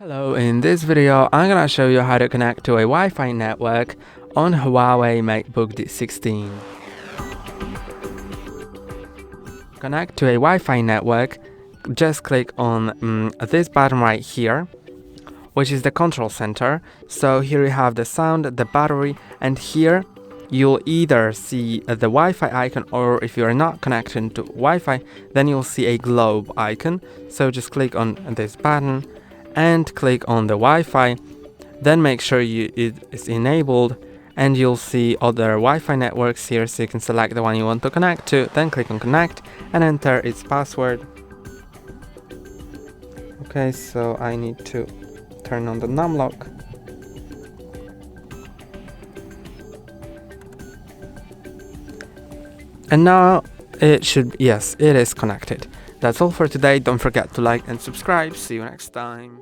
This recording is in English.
Hello, in this video I'm gonna show you how to connect to a Wi-Fi network on Huawei MateBook D16. Connect to a Wi-Fi network, just click on this button right here, which is the control center. So here you have the sound, the battery, and here you'll either see the Wi-Fi icon, or if you're not connected to Wi-Fi, then you'll see a globe icon. So just click on this button and click on the Wi-Fi, then make sure it is enabled, and you'll see other Wi-Fi networks here, so you can select the one you want to connect to, then click on connect and enter its password. Okay, so I need to turn on the numlock. And now it is connected. That's all for today. Don't forget to like and subscribe. See you next time.